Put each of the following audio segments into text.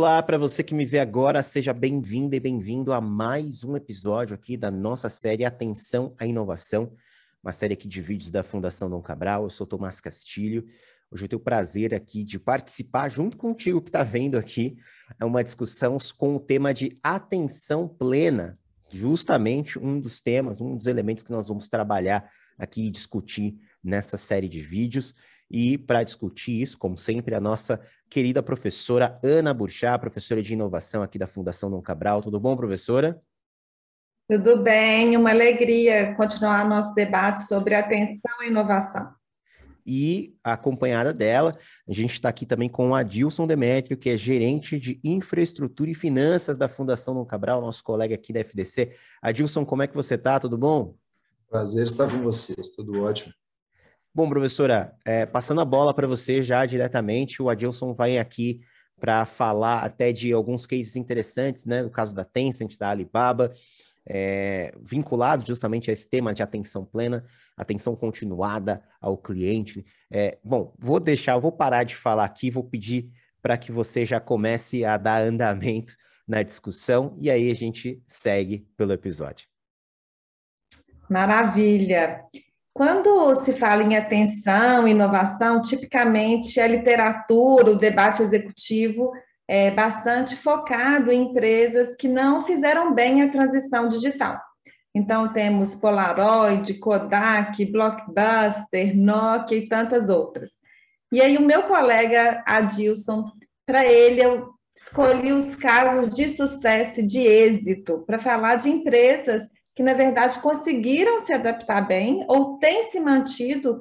Olá, para você que me vê agora, seja bem-vinda e bem-vindo a mais um episódio aqui da nossa série Atenção à Inovação, uma série aqui de vídeos da Fundação Dom Cabral. Eu sou Tomás Castilho. Hoje eu tenho o prazer aqui de participar junto contigo que está vendo aqui, uma discussão com o tema de atenção plena, justamente um dos temas, um dos elementos que nós vamos trabalhar aqui e discutir nessa série de vídeos. E para discutir isso, como sempre, a nossa querida professora Ana Burchá, professora de inovação aqui da Fundação Dom Cabral. Tudo bom, professora? Tudo bem, uma alegria continuar nosso debate sobre atenção e inovação. E acompanhada dela, a gente está aqui também com o Adilson Demétrio, que é gerente de infraestrutura e finanças da Fundação Dom Cabral, nosso colega aqui da FDC. Adilson, como é que você está? Tudo bom? Prazer estar com vocês, tudo ótimo. Bom, professora, passando a bola para você já diretamente, o Adilson vai aqui para falar até de alguns cases interessantes, né? No caso da Tencent, da Alibaba, vinculado justamente a esse tema de atenção plena, atenção continuada ao cliente. Bom, vou parar de falar aqui, vou pedir para que você já comece a dar andamento na discussão e aí a gente segue pelo episódio. Maravilha! Quando se fala em atenção, inovação, tipicamente a literatura, o debate executivo é bastante focado em empresas que não fizeram bem a transição digital. Então, temos Polaroid, Kodak, Blockbuster, Nokia e tantas outras. E aí, o meu colega Adilson, para ele, eu escolhi os casos de sucesso e de êxito para falar de empresas que, na verdade, conseguiram se adaptar bem ou têm se mantido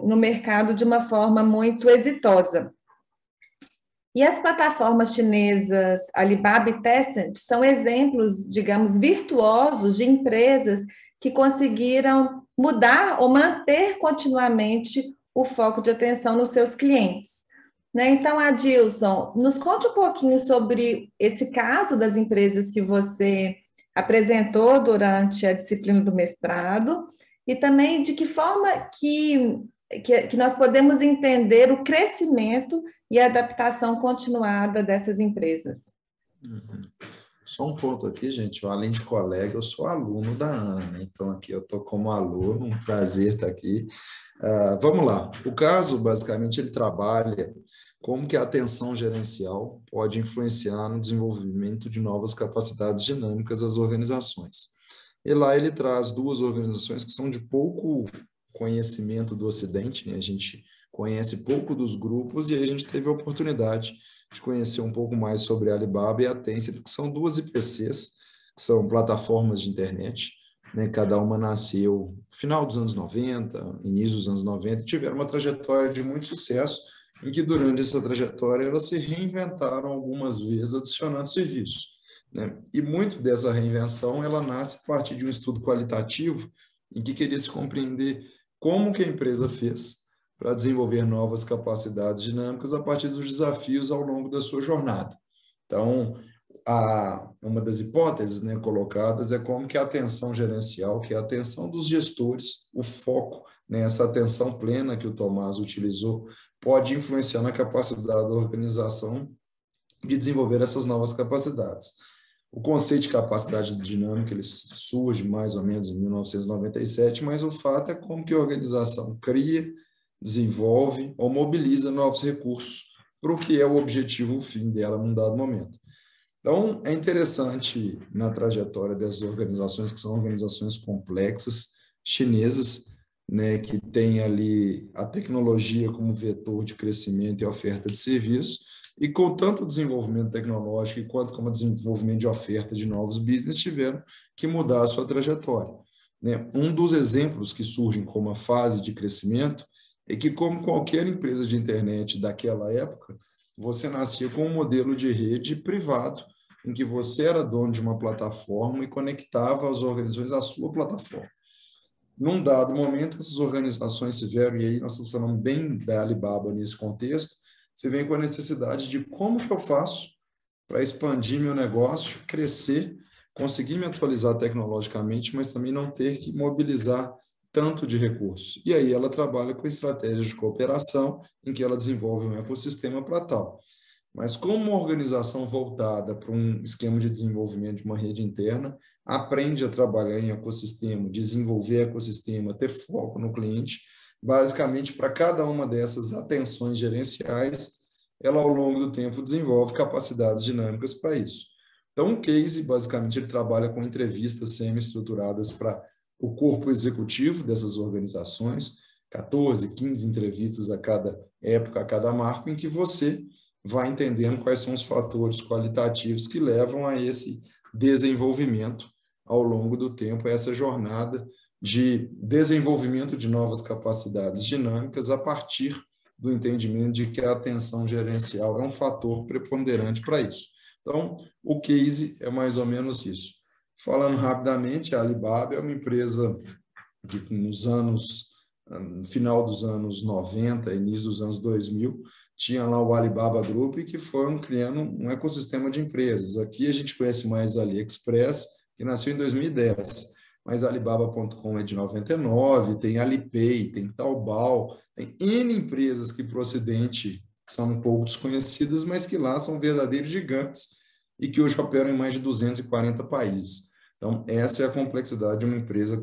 no mercado de uma forma muito exitosa. E as plataformas chinesas Alibaba e Tencent são exemplos, digamos, virtuosos de empresas que conseguiram mudar ou manter continuamente o foco de atenção nos seus clientes. Então, Adilson, nos conte um pouquinho sobre esse caso das empresas que você apresentou durante a disciplina do mestrado e também de que forma que nós podemos entender o crescimento e a adaptação continuada dessas empresas. Só um ponto aqui, gente, além de colega, eu sou aluno da Ana, né? Então aqui eu estou como aluno, um prazer estar aqui. Vamos lá, o caso basicamente ele trabalha como que a atenção gerencial pode influenciar no desenvolvimento de novas capacidades dinâmicas das organizações. E lá ele traz duas organizações que são de pouco conhecimento do Ocidente, né? A gente conhece pouco dos grupos e aí a gente teve a oportunidade de conhecer um pouco mais sobre a Alibaba e a Tencent, que são duas IPCs, que são plataformas de internet, né? Cada uma nasceu no final dos anos 90, início dos anos 90, e tiveram uma trajetória de muito sucesso, em que durante essa trajetória elas se reinventaram algumas vezes, adicionando serviços, né? E muito dessa reinvenção ela nasce a partir de um estudo qualitativo em que queria se compreender como que a empresa fez para desenvolver novas capacidades dinâmicas a partir dos desafios ao longo da sua jornada. Então, uma das hipóteses, né, colocadas é como que a atenção gerencial, que é a atenção dos gestores, o foco, né, essa atenção plena que o Tomás utilizou, pode influenciar na capacidade da organização de desenvolver essas novas capacidades. O conceito de capacidade dinâmica ele surge mais ou menos em 1997, mas o fato é como que a organização cria, desenvolve ou mobiliza novos recursos para o que é o objetivo, o fim dela num dado momento. Então, é interessante na trajetória dessas organizações, que são organizações complexas, chinesas, né, que tem ali a tecnologia como vetor de crescimento e oferta de serviços, e com tanto desenvolvimento tecnológico quanto como desenvolvimento de oferta de novos business, tiveram que mudar a sua trajetória, né? Um dos exemplos que surgem como uma fase de crescimento é que, como qualquer empresa de internet daquela época, você nascia com um modelo de rede privado, em que você era dono de uma plataforma e conectava as organizações à sua plataforma. Num dado momento, essas organizações se vieram, e aí nós estamos falando bem da Alibaba nesse contexto, você vem com a necessidade de como que eu faço para expandir meu negócio, crescer, conseguir me atualizar tecnologicamente, mas também não ter que mobilizar tanto de recursos. E aí ela trabalha com estratégias de cooperação, em que ela desenvolve um ecossistema para tal. mas como uma organização voltada para um esquema de desenvolvimento de uma rede interna, aprende a trabalhar em ecossistema, desenvolver ecossistema, ter foco no cliente, basicamente para cada uma dessas atenções gerenciais, ela ao longo do tempo desenvolve capacidades dinâmicas para isso. Então, o case, basicamente, ele trabalha com entrevistas semi-estruturadas para o corpo executivo dessas organizações, 14, 15 entrevistas a cada época, a cada marco, em que você vai entendendo quais são os fatores qualitativos que levam a esse desenvolvimento ao longo do tempo, essa jornada de desenvolvimento de novas capacidades dinâmicas a partir do entendimento de que a atenção gerencial é um fator preponderante para isso. Então, o case é mais ou menos isso. Falando rapidamente, a Alibaba é uma empresa que no final dos anos 90, início dos anos 2000, tinha lá o Alibaba Group, que foram criando um ecossistema de empresas. Aqui a gente conhece mais a AliExpress, que nasceu em 2010, mas Alibaba.com é de 99, tem Alipay, tem Taobao, tem N empresas que para o Ocidente são um pouco desconhecidas, mas que lá são verdadeiros gigantes e que hoje operam em mais de 240 países. Então, essa é a complexidade de uma empresa,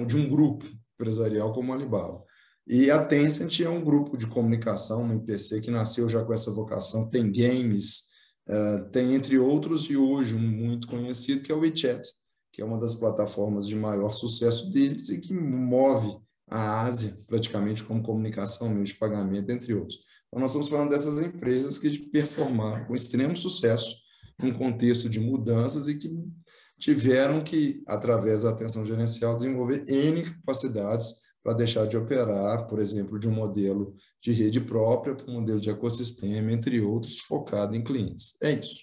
de um grupo empresarial como a Alibaba. E a Tencent é um grupo de comunicação, uma IPC, que nasceu já com essa vocação, tem games, tem entre outros, e hoje um muito conhecido, que é o WeChat, que é uma das plataformas de maior sucesso deles e que move a Ásia praticamente como comunicação, meio de pagamento, entre outros. Então, nós estamos falando dessas empresas que performaram com extremo sucesso num contexto de mudanças e que tiveram que, através da atenção gerencial, desenvolver N capacidades para deixar de operar, por exemplo, de um modelo de rede própria para um modelo de ecossistema, entre outros, focado em clientes. É isso.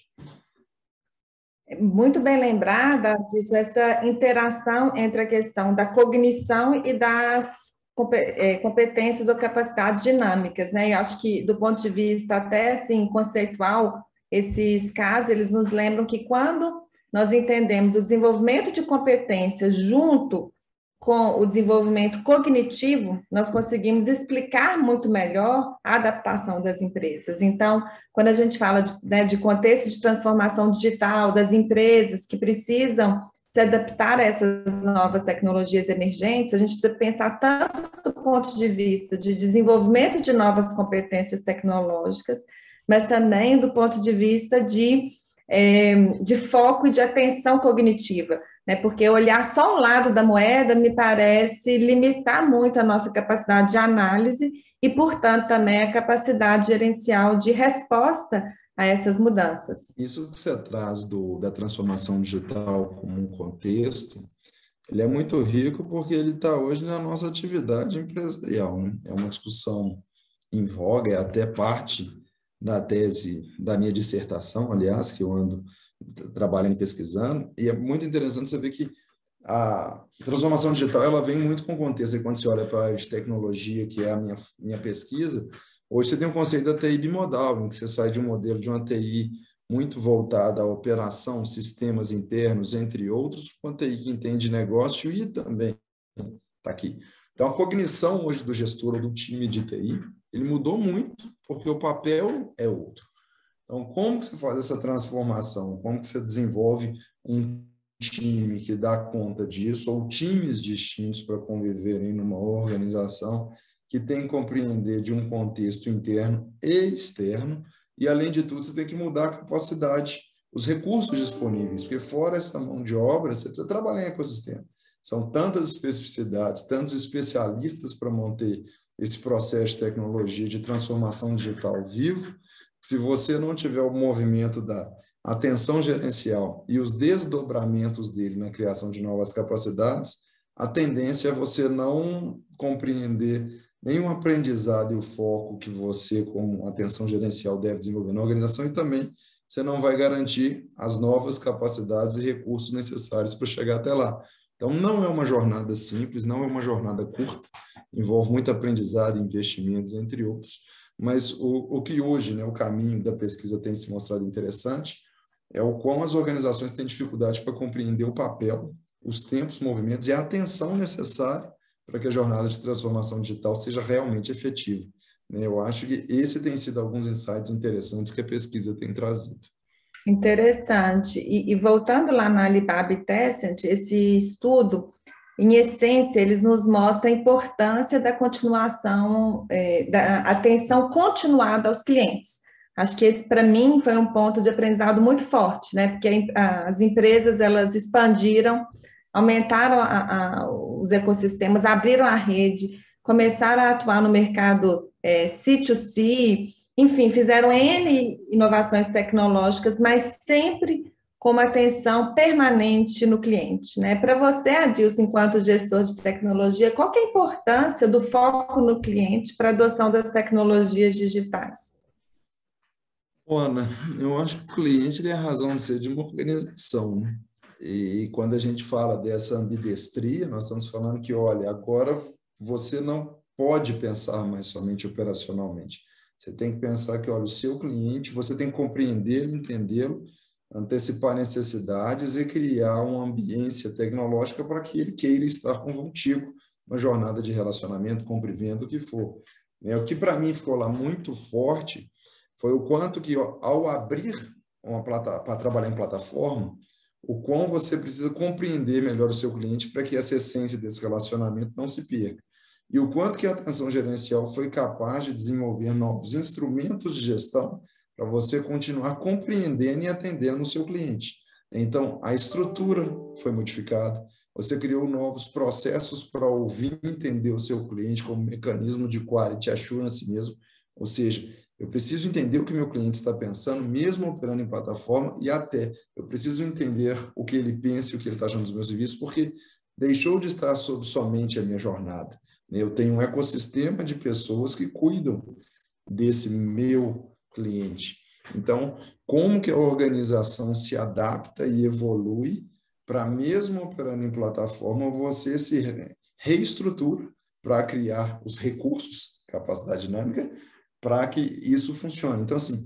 Muito bem lembrada disso, essa interação entre a questão da cognição e das competências ou capacidades dinâmicas, né? E acho que, do ponto de vista até assim, conceitual, esses casos, eles nos lembram que quando nós entendemos o desenvolvimento de competências junto com o desenvolvimento cognitivo, nós conseguimos explicar muito melhor a adaptação das empresas. Então, quando a gente fala de contexto de transformação digital, das empresas que precisam se adaptar a essas novas tecnologias emergentes, a gente precisa pensar tanto do ponto de vista de desenvolvimento de novas competências tecnológicas, mas também do ponto de vista de foco e de atenção cognitiva, né? Porque olhar só um lado da moeda me parece limitar muito a nossa capacidade de análise e, portanto, também a capacidade gerencial de resposta a essas mudanças. Isso que você traz da transformação digital como um contexto, ele é muito rico porque ele está hoje na nossa atividade empresarial, né? É uma discussão em voga, é até parte da tese da minha dissertação, aliás, que eu ando trabalhando e pesquisando, e é muito interessante você ver que a transformação digital ela vem muito com contexto, e quando você olha para a área de tecnologia, que é a minha pesquisa, hoje você tem um conceito da TI bimodal, em que você sai de um modelo de uma TI muito voltada à operação, sistemas internos, entre outros, uma TI que entende negócio e também está aqui. Então, a cognição hoje do gestor ou do time de TI, ele mudou muito, porque o papel é outro. Então, como que você faz essa transformação? Como que você desenvolve um time que dá conta disso, ou times distintos para conviverem numa organização que tem que compreender de um contexto interno e externo, e, além de tudo, você tem que mudar a capacidade, os recursos disponíveis, porque fora essa mão de obra, você precisa trabalhar em ecossistema. São tantas especificidades, tantos especialistas para manter esse processo de tecnologia, de transformação digital vivo, se você não tiver o movimento da atenção gerencial e os desdobramentos dele na criação de novas capacidades, a tendência é você não compreender nenhum aprendizado e o foco que você, como atenção gerencial, deve desenvolver na organização, e também você não vai garantir as novas capacidades e recursos necessários para chegar até lá. Então, não é uma jornada simples, não é uma jornada curta, envolve muito aprendizado, investimentos, entre outros, mas o que hoje, né, o caminho da pesquisa tem se mostrado interessante, é o quão as organizações têm dificuldade para compreender o papel, os tempos, movimentos e a atenção necessária para que a jornada de transformação digital seja realmente efetiva. né? Eu acho que esse tem sido alguns insights interessantes que a pesquisa tem trazido. Interessante. E voltando lá na Alibaba e Tencent, esse estudo, em essência, eles nos mostram a importância da continuação, da atenção continuada aos clientes. Acho que esse, para mim, foi um ponto de aprendizado muito forte, né? Porque as empresas, elas expandiram, aumentaram os ecossistemas, abriram a rede, começaram a atuar no mercado C2C, enfim, fizeram N inovações tecnológicas, mas sempre com uma atenção permanente no cliente, né? Para você, Adilson, enquanto gestor de tecnologia, qual que é a importância do foco no cliente para a adoção das tecnologias digitais? Ana, eu acho que o cliente ele é a razão de ser de uma organização, né? E quando a gente fala dessa ambidestria, nós estamos falando que, olha, agora você não pode pensar mais somente operacionalmente. Você tem que pensar que, olha, o seu cliente, você tem que compreendê-lo, entendê-lo, antecipar necessidades e criar uma ambiência tecnológica para que ele queira estar contigo, uma jornada de relacionamento, compra e venda, o que for. O que para mim ficou lá muito forte foi o quanto que, ao abrir uma para trabalhar em plataforma, o quão você precisa compreender melhor o seu cliente para que essa essência desse relacionamento não se perca. E o quanto que a atenção gerencial foi capaz de desenvolver novos instrumentos de gestão para você continuar compreendendo e atendendo o seu cliente. Então, a estrutura foi modificada, você criou novos processos para ouvir e entender o seu cliente como mecanismo de quality assurance mesmo, ou seja, eu preciso entender o que meu cliente está pensando, mesmo operando em plataforma, e até eu preciso entender o que ele pensa e o que ele está achando dos meus serviços, porque deixou de estar sob somente a minha jornada. Eu tenho um ecossistema de pessoas que cuidam desse meu cliente. Então, como que a organização se adapta e evolui para, mesmo operando em plataforma, você se reestrutura para criar os recursos, capacidade dinâmica, para que isso funcione. Então, assim,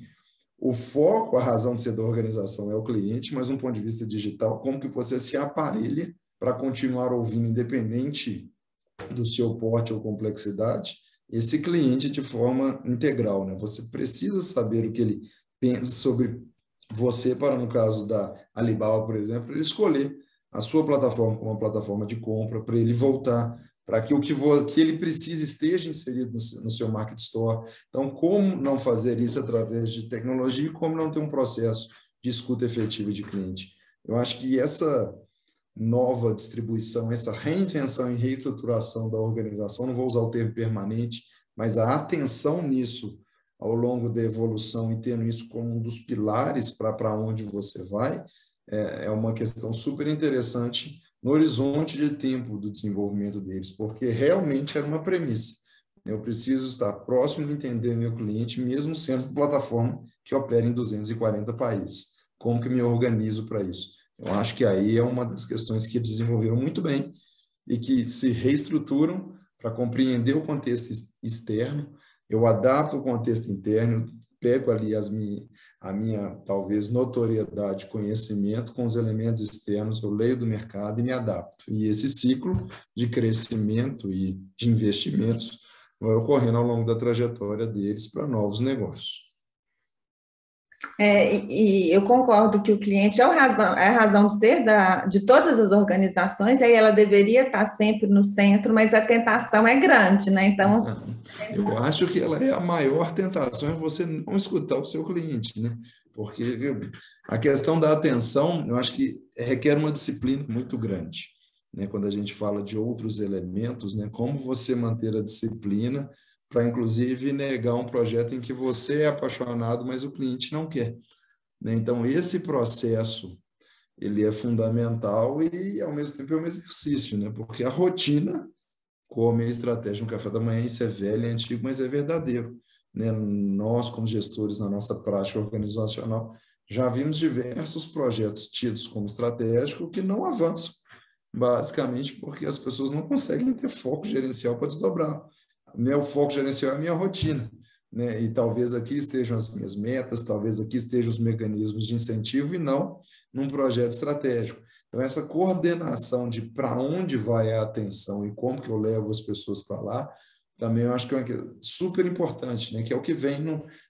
o foco, a razão de ser da organização é o cliente, mas, do ponto de vista digital, como que você se aparelha para continuar ouvindo, independente do seu porte ou complexidade, esse cliente de forma integral, né? Você precisa saber o que ele pensa sobre você para, no caso da Alibaba, por exemplo, ele escolher a sua plataforma como uma plataforma de compra, para ele voltar, para que o que ele precisa esteja inserido no seu market store. Então, como não fazer isso através de tecnologia e como não ter um processo de escuta efetiva de cliente? Eu acho que essa nova distribuição, essa reinvenção e reestruturação da organização, não vou usar o termo permanente, mas a atenção nisso ao longo da evolução e tendo isso como um dos pilares para onde você vai, é uma questão super interessante no horizonte de tempo do desenvolvimento deles, porque realmente era uma premissa. Eu preciso estar próximo de entender meu cliente, mesmo sendo plataforma que opera em 240 países. Como que me organizo para isso? Eu acho que aí é uma das questões que desenvolveram muito bem e que se reestruturam para compreender o contexto externo. Eu adapto o contexto interno, pego ali a minha, talvez, notoriedade, conhecimento com os elementos externos, eu leio do mercado e me adapto. E esse ciclo de crescimento e de investimentos vai ocorrendo ao longo da trajetória deles para novos negócios. E eu concordo que o cliente é a razão de ser de todas as organizações, aí ela deveria estar sempre no centro, mas a tentação é grande, né? Então, eu acho que ela é a maior tentação, é você não escutar o seu cliente, né? Porque a questão da atenção, eu acho que requer uma disciplina muito grande, né? Quando a gente fala de outros elementos, né? Como você manter a disciplina para, inclusive, negar um projeto em que você é apaixonado, mas o cliente não quer, né? Então, esse processo, ele é fundamental e, ao mesmo tempo, é um exercício, né? Porque a rotina, como a estratégia no café da manhã, isso é velho, é antigo, mas é verdadeiro, né? Nós, como gestores, na nossa prática organizacional, já vimos diversos projetos tidos como estratégicos que não avançam, basicamente porque as pessoas não conseguem ter foco gerencial para desdobrar. Meu foco gerencial é a minha rotina, né? E talvez aqui estejam as minhas metas, talvez aqui estejam os mecanismos de incentivo e não num projeto estratégico. Então, essa coordenação de para onde vai a atenção e como que eu levo as pessoas para lá, também eu acho que é super importante, né? Que é o que vem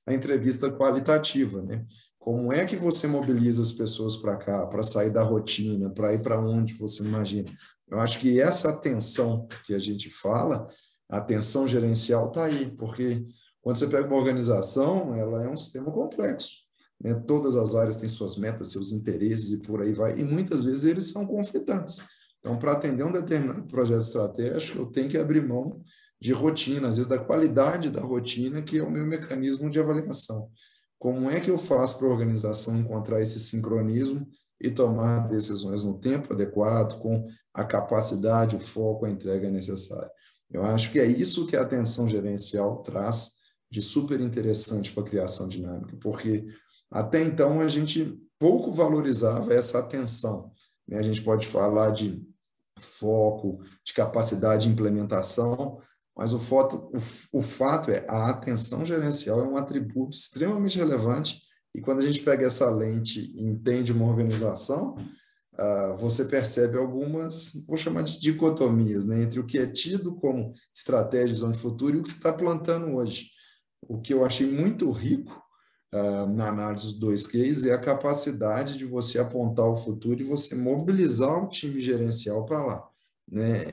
na entrevista qualitativa, né? Como é que você mobiliza as pessoas para cá, para sair da rotina, para ir para onde você imagina? Eu acho que essa atenção que a gente fala, a atenção gerencial está aí, porque quando você pega uma organização, ela é um sistema complexo, né? Todas as áreas têm suas metas, seus interesses e por aí vai, e muitas vezes eles são conflitantes. Então, para atender um determinado projeto estratégico, eu tenho que abrir mão de rotina, às vezes da qualidade da rotina, que é o meu mecanismo de avaliação. Como é que eu faço para a organização encontrar esse sincronismo e tomar decisões no tempo adequado, com a capacidade, o foco, a entrega necessária? Eu acho que é isso que a atenção gerencial traz de super interessante para a criação dinâmica, porque até então a gente pouco valorizava essa atenção, né? A gente pode falar de foco, de capacidade de implementação, mas o fato é a atenção gerencial é um atributo extremamente relevante e quando a gente pega essa lente e entende uma organização, você percebe algumas, vou chamar de dicotomias, né, entre o que é tido como estratégia de visão de futuro e o que você está plantando hoje. O que eu achei muito rico na análise dos dois cases é a capacidade de você apontar o futuro e você mobilizar o time gerencial para lá, né?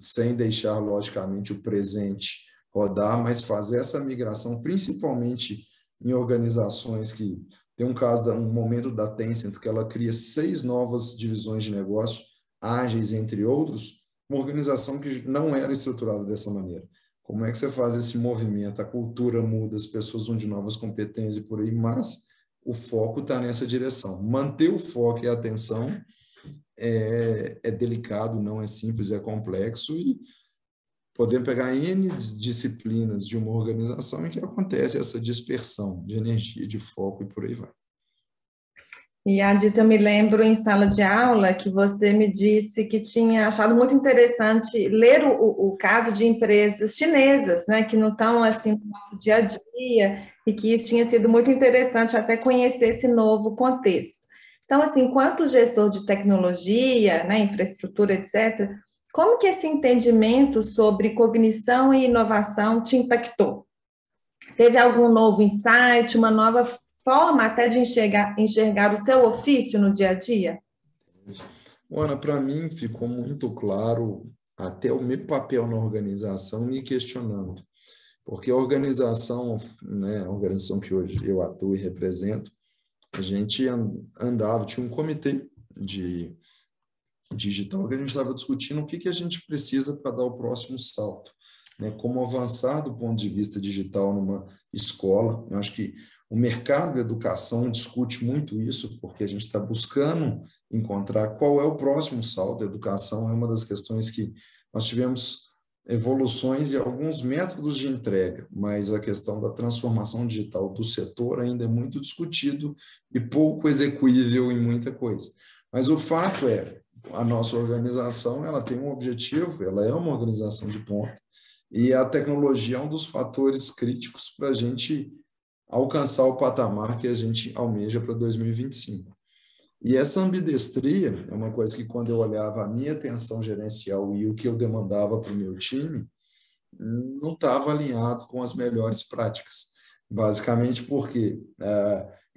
Sem deixar, logicamente, o presente rodar, mas fazer essa migração, principalmente em organizações que tem um momento da Tencent que ela cria 6 novas divisões de negócio, ágeis, entre outros, uma organização que não era estruturada dessa maneira. Como é que você faz esse movimento? A cultura muda, as pessoas vão de novas competências e por aí, mas o foco está nessa direção. Manter o foco e a atenção é delicado, não é simples, é complexo e podemos pegar N disciplinas de uma organização em que acontece essa dispersão de energia, de foco e por aí vai. E, Adis, eu me lembro em sala de aula que você me disse que tinha achado muito interessante ler o caso de empresas chinesas, né, que não estão assim no dia a dia, e que isso tinha sido muito interessante até conhecer esse novo contexto. Então, assim, enquanto gestor de tecnologia, né, infraestrutura, etc., como que esse entendimento sobre cognição e inovação te impactou? Teve algum novo insight, uma nova forma até de enxergar o seu ofício no dia a dia? Ana, para mim ficou muito claro até o meu papel na organização me questionando, porque a organização, né, a organização que hoje eu atuo e represento, a gente andava, tinha um comitê de digital que a gente estava discutindo o que a gente precisa para dar o próximo salto, né? Como avançar do ponto de vista digital numa escola. Eu acho que o mercado da educação discute muito isso, porque a gente está buscando encontrar qual é o próximo salto. A educação é uma das questões que nós tivemos evoluções e alguns métodos de entrega, mas a questão da transformação digital do setor ainda é muito discutido e pouco execuível em muita coisa. Mas o fato é, a nossa organização ela tem um objetivo, ela é uma organização de ponta, e a tecnologia é um dos fatores críticos para a gente alcançar o patamar que a gente almeja para 2025. E essa ambidestria é uma coisa que, quando eu olhava a minha atenção gerencial e o que eu demandava para o meu time, não estava alinhado com as melhores práticas. Basicamente porque,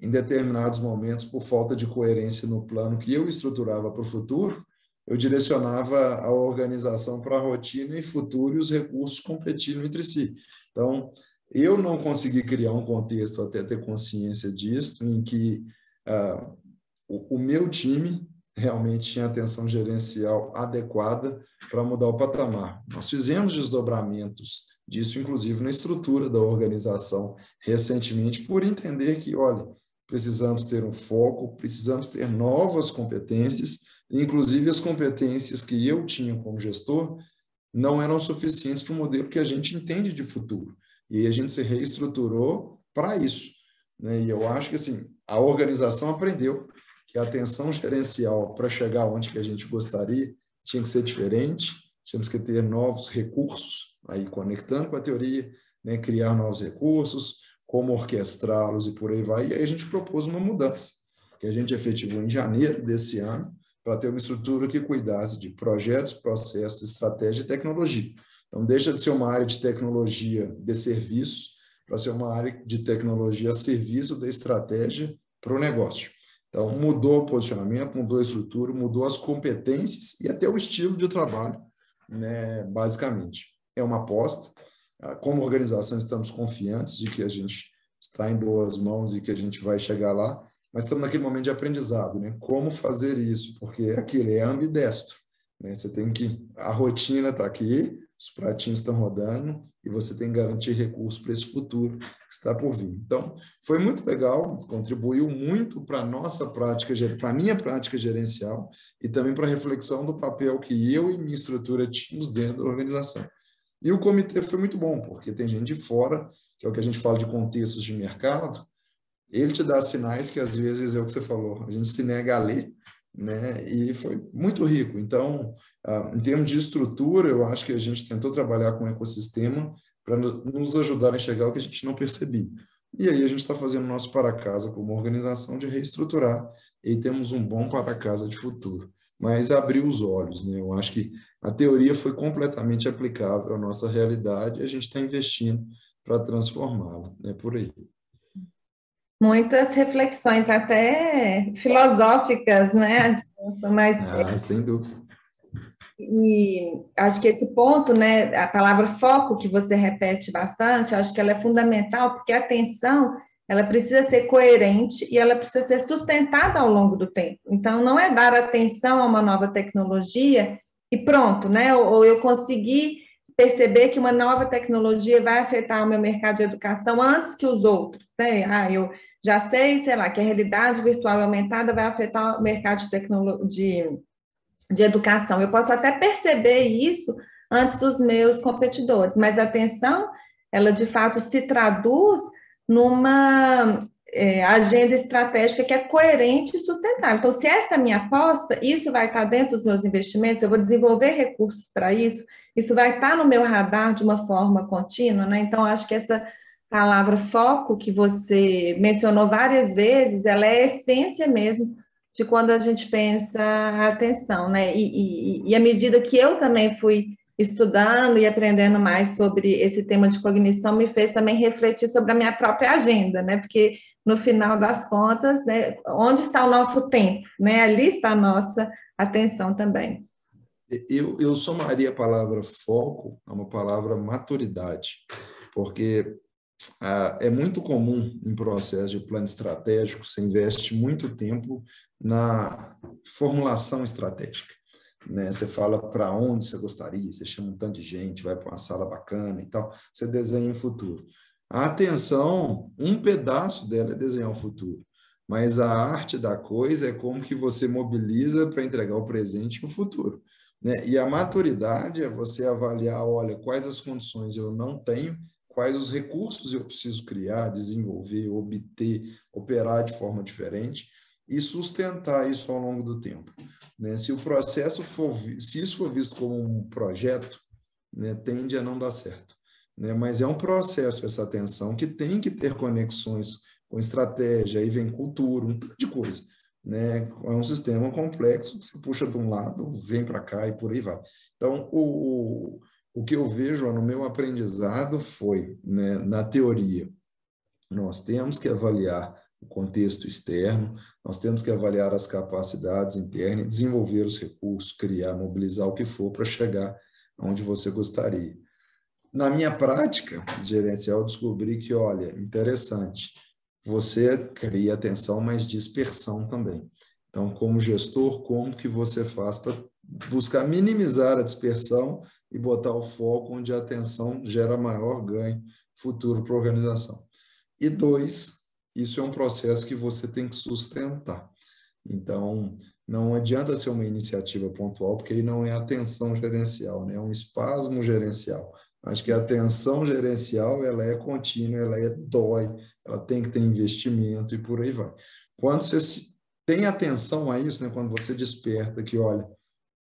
em determinados momentos, por falta de coerência no plano que eu estruturava para o futuro, eu direcionava a organização para a rotina e futuro e os recursos competindo entre si. Então, eu não consegui criar um contexto, até ter consciência disso, em que o meu time realmente tinha atenção gerencial adequada para mudar o patamar. Nós fizemos desdobramentos disso, inclusive na estrutura da organização recentemente, por entender que, olha, precisamos ter um foco, precisamos ter novas competências, inclusive as competências que eu tinha como gestor não eram suficientes para o modelo que a gente entende de futuro. E aí a gente se reestruturou para isso, né? E eu acho que assim, a organização aprendeu que a atenção gerencial para chegar onde que a gente gostaria tinha que ser diferente, tínhamos que ter novos recursos, aí conectando com a teoria, né? Criar novos recursos, como orquestrá-los e por aí vai. E aí a gente propôs uma mudança, que a gente efetivou em janeiro desse ano, para ter uma estrutura que cuidasse de projetos, processos, estratégia e tecnologia. Então, deixa de ser uma área de tecnologia de serviço para ser uma área de tecnologia a serviço da estratégia para o negócio. Então, mudou o posicionamento, mudou a estrutura, mudou as competências e até o estilo de trabalho, né, basicamente. É uma aposta. Como organização, estamos confiantes de que a gente está em boas mãos e que a gente vai chegar lá, mas estamos naquele momento de aprendizado, né? Como fazer isso? Porque aquilo é ambidestro, né? Você tem que... A rotina está aqui, os pratinhos estão rodando e você tem que garantir recursos para esse futuro que está por vir. Então, foi muito legal, contribuiu muito para a nossa prática, para a minha prática gerencial e também para a reflexão do papel que eu e minha estrutura tínhamos dentro da organização. E o comitê foi muito bom, porque tem gente de fora, que é o que a gente fala de contextos de mercado, ele te dá sinais que às vezes é o que você falou, a gente se nega a ler, né? E foi muito rico. Então, em termos de estrutura, eu acho que a gente tentou trabalhar com o ecossistema para nos ajudar a enxergar o que a gente não percebia. E aí a gente está fazendo nosso para-casa como organização de reestruturar e temos um bom para-casa de futuro. Mas abriu os olhos, né? Eu acho que a teoria foi completamente aplicável à nossa realidade e a gente está investindo para transformá-la, né? Por aí. Muitas reflexões, até filosóficas, né? Mas, sem dúvida. e acho que esse ponto, né? A palavra foco, que você repete bastante, acho que ela é fundamental, porque a atenção, ela precisa ser coerente e ela precisa ser sustentada ao longo do tempo. Então, não é dar atenção a uma nova tecnologia e pronto, né? Ou eu consegui perceber que uma nova tecnologia vai afetar o meu mercado de educação antes que os outros, né? Eu já sei, sei lá, que a realidade virtual aumentada vai afetar o mercado de educação. Eu posso até perceber isso antes dos meus competidores, mas a atenção, ela de fato se traduz numa agenda estratégica que é coerente e sustentável. Então, se essa é a minha aposta, isso vai estar dentro dos meus investimentos, eu vou desenvolver recursos para isso, isso vai estar no meu radar de uma forma contínua, né? Então, acho que essa palavra foco, que você mencionou várias vezes, ela é a essência mesmo de quando a gente pensa a atenção, né? E à medida que eu também fui estudando e aprendendo mais sobre esse tema de cognição, me fez também refletir sobre a minha própria agenda, né? Porque, no final das contas, né, onde está o nosso tempo, né? Ali está a nossa atenção também. Eu somaria a palavra foco a uma palavra maturidade, porque é muito comum em processo de plano estratégico, você investe muito tempo na formulação estratégica, né? Você fala para onde você gostaria, você chama um tanto de gente, vai para uma sala bacana e tal, você desenha o futuro. A atenção, um pedaço dela é desenhar o futuro, mas a arte da coisa é como que você mobiliza para entregar o presente e o futuro, né? E a maturidade é você avaliar, olha, quais as condições eu não tenho, quais os recursos eu preciso criar, desenvolver, obter, operar de forma diferente e sustentar isso ao longo do tempo, né? Se o processo se isso for visto como um projeto, né, tende a não dar certo, né? Mas é um processo, essa atenção, que tem que ter conexões com estratégia, aí vem cultura, um tanto de coisa, né? É um sistema complexo que você puxa de um lado, vem para cá e por aí vai. Então, o que eu vejo no meu aprendizado foi, né, na teoria, nós temos que avaliar o contexto externo, nós temos que avaliar as capacidades internas, desenvolver os recursos, criar, mobilizar o que for para chegar onde você gostaria. Na minha prática gerencial, eu descobri que, olha, interessante, você cria atenção, mas dispersão também. Então, como gestor, como que você faz para buscar minimizar a dispersão e botar o foco onde a atenção gera maior ganho futuro para a organização? E dois, isso é um processo que você tem que sustentar. Então, não adianta ser uma iniciativa pontual, porque aí não é atenção gerencial, né? É um espasmo gerencial. Acho que a atenção gerencial, ela é contínua, dói, ela tem que ter investimento e por aí vai. Quando você tem atenção a isso, né? Quando você desperta que, olha,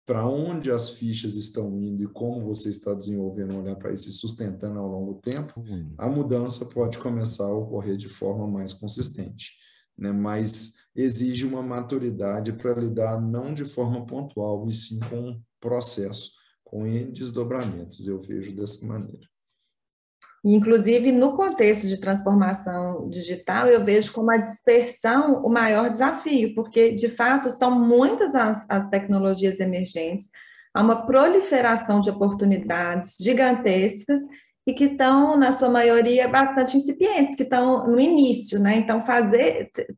para onde as fichas estão indo e como você está desenvolvendo, olhar para isso e sustentando ao longo do tempo, a mudança pode começar a ocorrer de forma mais consistente, né? Mas exige uma maturidade para lidar não de forma pontual, e sim com um processo com N desdobramentos, eu vejo dessa maneira. Inclusive, no contexto de transformação digital, eu vejo como a dispersão o maior desafio, porque, de fato, são muitas as tecnologias emergentes, há uma proliferação de oportunidades gigantescas e que estão, na sua maioria, bastante incipientes, que estão no início, né? Então,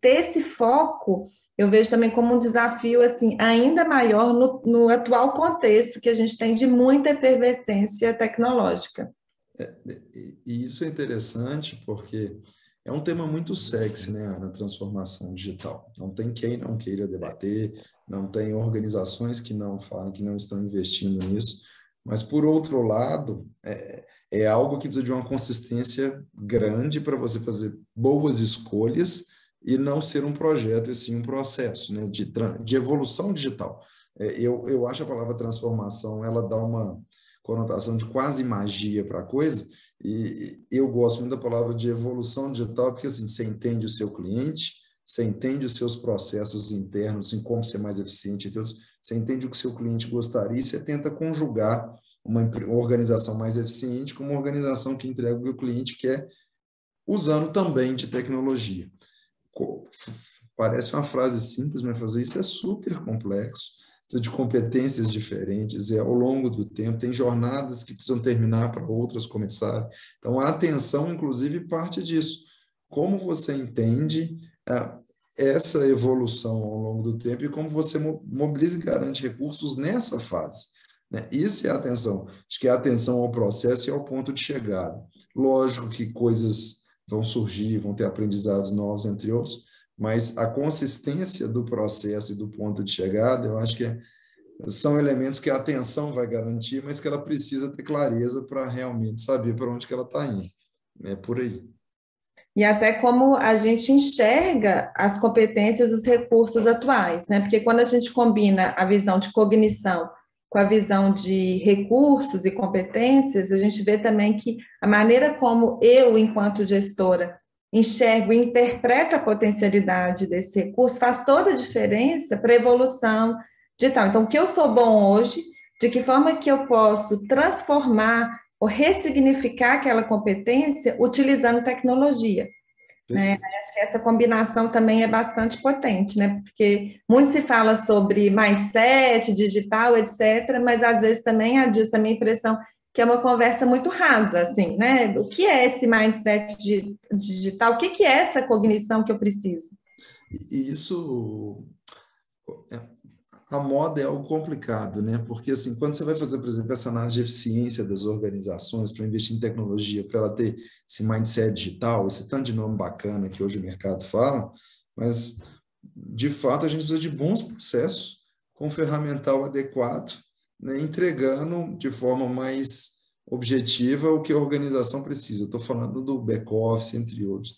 ter esse foco, eu vejo também como um desafio, assim, ainda maior no atual contexto que a gente tem de muita efervescência tecnológica. E isso é interessante porque é um tema muito sexy, né, na transformação digital. Não tem quem não queira debater, não tem organizações que não falam, que não estão investindo nisso, mas, por outro lado, é algo que precisa de uma consistência grande para você fazer boas escolhas e não ser um projeto, e sim um processo, né, de evolução digital. Eu acho a palavra transformação, ela dá uma conotação de quase magia para a coisa, e eu gosto muito da palavra de evolução digital, porque assim, você entende o seu cliente, você entende os seus processos internos, em como ser mais eficiente, você entende o que o seu cliente gostaria e você tenta conjugar uma organização mais eficiente com uma organização que entrega o que o cliente quer, usando também de tecnologia. Parece uma frase simples, mas fazer isso é super complexo, de competências diferentes, ao longo do tempo, tem jornadas que precisam terminar para outras começarem. Então, a atenção, inclusive, parte disso. Como você entende essa evolução ao longo do tempo e como você mobiliza e garante recursos nessa fase, né? Isso é a atenção. Acho que é a atenção ao processo e ao ponto de chegada. Lógico que coisas vão surgir, vão ter aprendizados novos, entre outros, mas a consistência do processo e do ponto de chegada, eu acho que são elementos que a atenção vai garantir, mas que ela precisa ter clareza para realmente saber para onde que ela está indo. É por aí. E até como a gente enxerga as competências, os recursos atuais, né? Porque quando a gente combina a visão de cognição com a visão de recursos e competências, a gente vê também que a maneira como eu, enquanto gestora, enxergo e interpreto a potencialidade desse recurso faz toda a diferença para a evolução digital. Então, o que eu sou bom hoje, de que forma que eu posso transformar ou ressignificar aquela competência utilizando tecnologia. Né? Acho que essa combinação também é bastante potente, né? Porque muito se fala sobre mindset, digital, etc., mas às vezes também, Adilson, a minha impressão que é uma conversa muito rasa, assim, né? O que é esse mindset digital? O que é essa cognição que eu preciso? E isso, a moda é algo complicado, né? Porque, assim, quando você vai fazer, por exemplo, essa análise de eficiência das organizações para investir em tecnologia, para ela ter esse mindset digital, esse tanto de nome bacana que hoje o mercado fala, mas, de fato, a gente precisa de bons processos com ferramental adequado, né, entregando de forma mais objetiva o que a organização precisa. Eu estou falando do back-office, entre outros.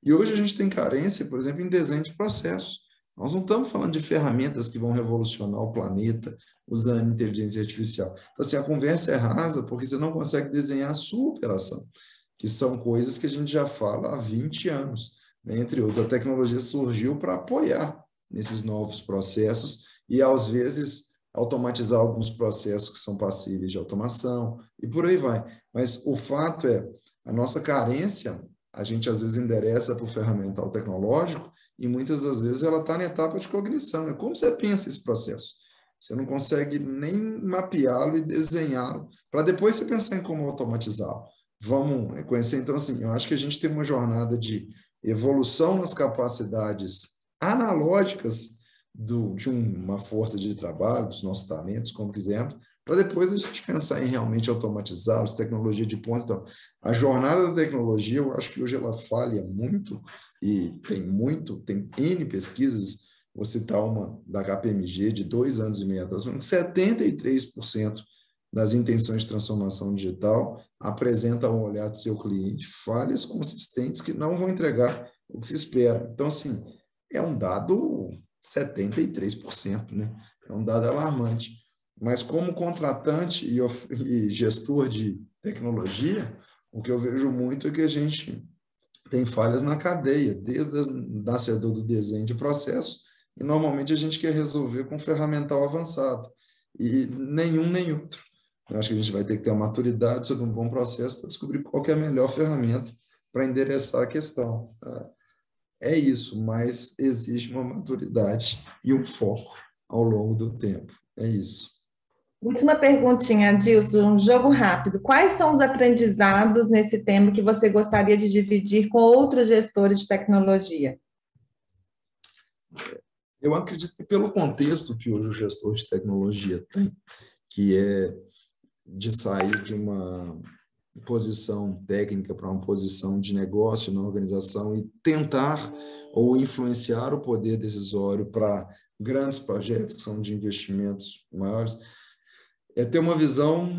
E hoje a gente tem carência, por exemplo, em desenho de processos. Nós não estamos falando de ferramentas que vão revolucionar o planeta usando inteligência artificial. Então, assim, a conversa é rasa porque você não consegue desenhar a sua operação, que são coisas que a gente já fala há 20 anos, né? Entre outros. A tecnologia surgiu para apoiar nesses novos processos e, às vezes, automatizar alguns processos que são passíveis de automação e por aí vai. Mas o fato é, a nossa carência, a gente às vezes endereça para o ferramental tecnológico e muitas das vezes ela está na etapa de cognição. É como você pensa esse processo. Você não consegue nem mapeá-lo e desenhá-lo para depois você pensar em como automatizá-lo. Vamos conhecer, então, assim, eu acho que a gente tem uma jornada de evolução nas capacidades analógicas de uma força de trabalho, dos nossos talentos, como quisermos, para depois a gente pensar em realmente automatizá-los, tecnologia de ponta. Então, a jornada da tecnologia, eu acho que hoje ela falha muito, e tem N pesquisas, vou citar uma da KPMG de 2 anos e meio atrás, 73% das intenções de transformação digital apresentam ao olhar do seu cliente falhas consistentes que não vão entregar o que se espera. Então, assim, é um dado 73%, né? É um dado alarmante. Mas como contratante e gestor de tecnologia, o que eu vejo muito é que a gente tem falhas na cadeia, desde o nascedor do desenho de processo, e normalmente a gente quer resolver com ferramental avançado, e nenhum nem outro. Eu acho que a gente vai ter que ter uma maturidade sobre um bom processo para descobrir qual que é a melhor ferramenta para endereçar a questão. Tá? É isso, mas existe uma maturidade e um foco ao longo do tempo. É isso. Última perguntinha, Adilson, um jogo rápido. Quais são os aprendizados nesse tema que você gostaria de dividir com outros gestores de tecnologia? Eu acredito que pelo contexto que hoje o gestor de tecnologia tem, que é de sair de uma posição técnica para uma posição de negócio na organização e tentar ou influenciar o poder decisório para grandes projetos que são de investimentos maiores, é ter uma visão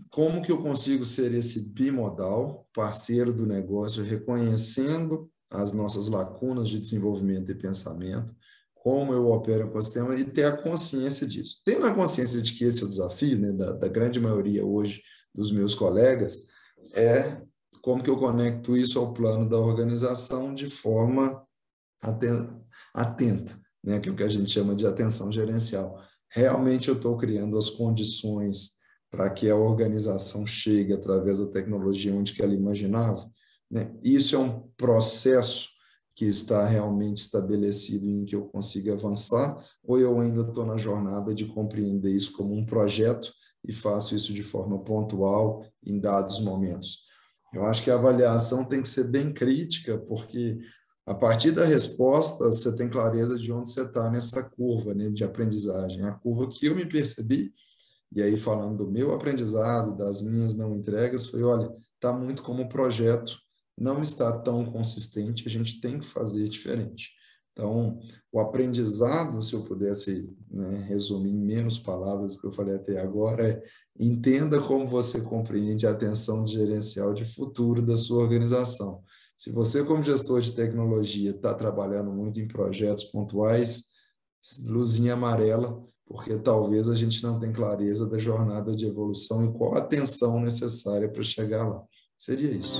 como que eu consigo ser esse bimodal, parceiro do negócio, reconhecendo as nossas lacunas de desenvolvimento e pensamento, como eu opero o ecossistema e ter a consciência disso. Tendo a consciência de que esse é o desafio, né, da grande maioria hoje dos meus colegas, é como que eu conecto isso ao plano da organização de forma atenta, né, que é o que a gente chama de atenção gerencial. Realmente eu estou criando as condições para que a organização chegue através da tecnologia onde que ela imaginava, né? Isso é um processo que está realmente estabelecido em que eu consiga avançar, ou eu ainda estou na jornada de compreender isso como um projeto e faço isso de forma pontual em dados momentos. Eu acho que a avaliação tem que ser bem crítica, porque a partir da resposta você tem clareza de onde você está nessa curva, né, de aprendizagem. A curva que eu me percebi, e aí falando do meu aprendizado, das minhas não entregas, foi, olha, está muito como projeto, não está tão consistente, a gente tem que fazer diferente. Então, o aprendizado, se eu pudesse, né, resumir em menos palavras que eu falei até agora, é entenda como você compreende a atenção gerencial de futuro da sua organização. Se você, como gestor de tecnologia, está trabalhando muito em projetos pontuais, luzinha amarela, porque talvez a gente não tenha clareza da jornada de evolução e qual a atenção necessária para chegar lá. Seria isso.